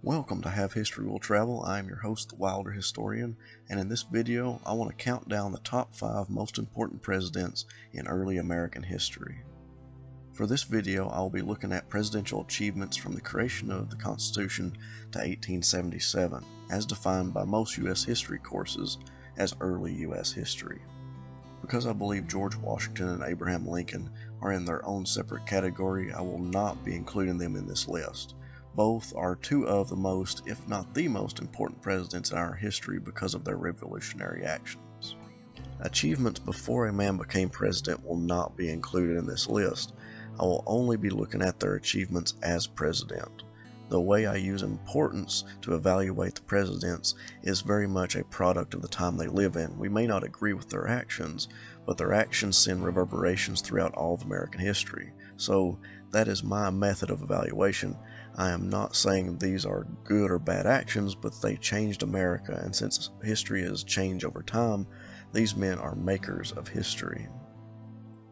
Welcome to Have History Will Travel. I am your host, the Wilder Historian, and in this video I want to count down the top 5 most important presidents in early American history. For this video I will be looking at presidential achievements from the creation of the Constitution to 1877, as defined by most U.S. history courses as early U.S. history. Because I believe George Washington and Abraham Lincoln are in their own separate category, I will not be including them in this list. Both are two of the most, if not the most, important presidents in our history because of their revolutionary actions. Achievements before a man became president will not be included in this list. I will only be looking at their achievements as president. The way I use importance to evaluate the presidents is very much a product of the time they live in. We may not agree with their actions, but their actions send reverberations throughout all of American history. So that is my method of evaluation. I am not saying these are good or bad actions, but they changed America, and since history has changed over time, these men are makers of history.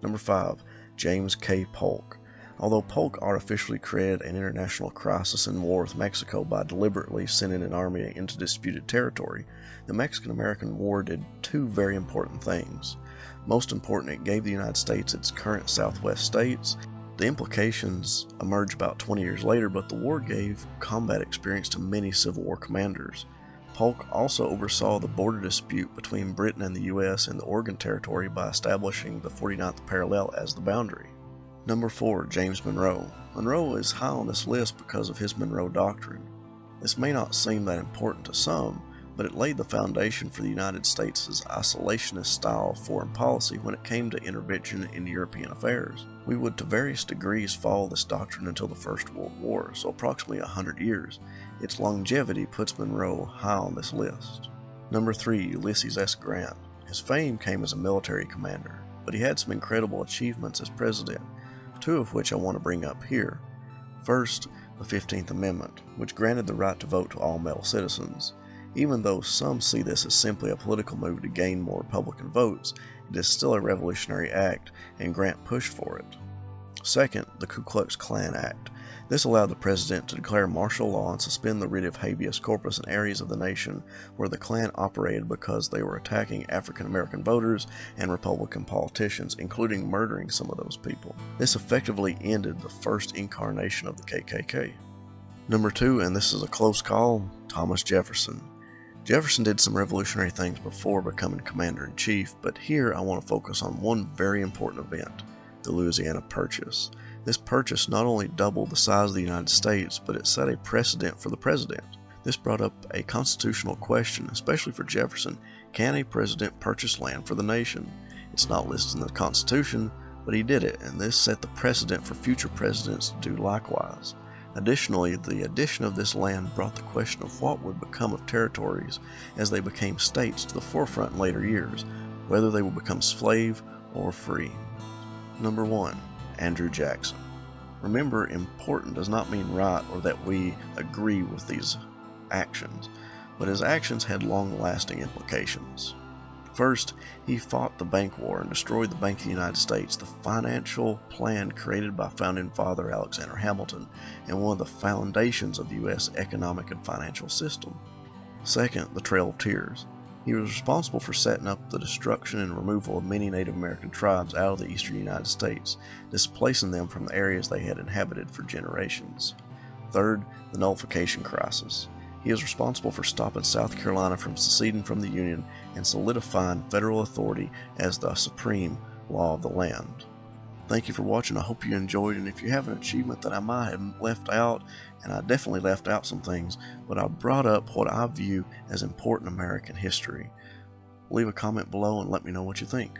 Number 5. James K. Polk. Although Polk artificially created an international crisis and war with Mexico by deliberately sending an army into disputed territory, the Mexican-American War did two very important things. Most important, it gave the United States its current Southwest states. The implications emerged about 20 years later, but the war gave combat experience to many Civil War commanders. Polk also oversaw the border dispute between Britain and the U.S. in the Oregon Territory by establishing the 49th parallel as the boundary. Number 4. James Monroe. Monroe is high on this list because of his Monroe Doctrine. This may not seem that important to some, but it laid the foundation for the United States' isolationist style of foreign policy when it came to intervention in European affairs. We would to various degrees follow this doctrine until the First World War, so approximately 100 years. Its longevity puts Monroe high on this list. Number 3. Ulysses S Grant. His fame came as a military commander, but he had some incredible achievements as president, two of which I want to bring up here. First, the 15th Amendment, which granted the right to vote to all male citizens. Even though some see this as simply a political move to gain more Republican votes, it is still a revolutionary act, and Grant pushed for it. Second, the Ku Klux Klan Act. This allowed the president to declare martial law and suspend the writ of habeas corpus in areas of the nation where the Klan operated because they were attacking African American voters and Republican politicians, including murdering some of those people. This effectively ended the first incarnation of the KKK. Number 2, and this is a close call, Thomas Jefferson. Jefferson did some revolutionary things before becoming commander-in-chief, but here I want to focus on one very important event, the Louisiana Purchase. This purchase not only doubled the size of the United States, but it set a precedent for the president. This brought up a constitutional question, especially for Jefferson. Can a president purchase land for the nation? It's not listed in the Constitution, but he did it, and this set the precedent for future presidents to do likewise. Additionally, the addition of this land brought the question of what would become of territories as they became states to the forefront in later years, whether they would become slave or free. Number 1. Andrew Jackson. Remember, important does not mean right or that we agree with these actions, but his actions had long-lasting implications. First, he fought the Bank War and destroyed the Bank of the United States, the financial plan created by founding father Alexander Hamilton and one of the foundations of the U.S. economic and financial system. Second, the Trail of Tears. He was responsible for setting up the destruction and removal of many Native American tribes out of the eastern United States, displacing them from the areas they had inhabited for generations. Third, the Nullification Crisis. He is responsible for stopping South Carolina from seceding from the Union and solidifying federal authority as the supreme law of the land. Thank you for watching. I hope you enjoyed, and if you have an achievement that I might have left out, and I definitely left out some things, but I brought up what I view as important American history. Leave a comment below and let me know what you think.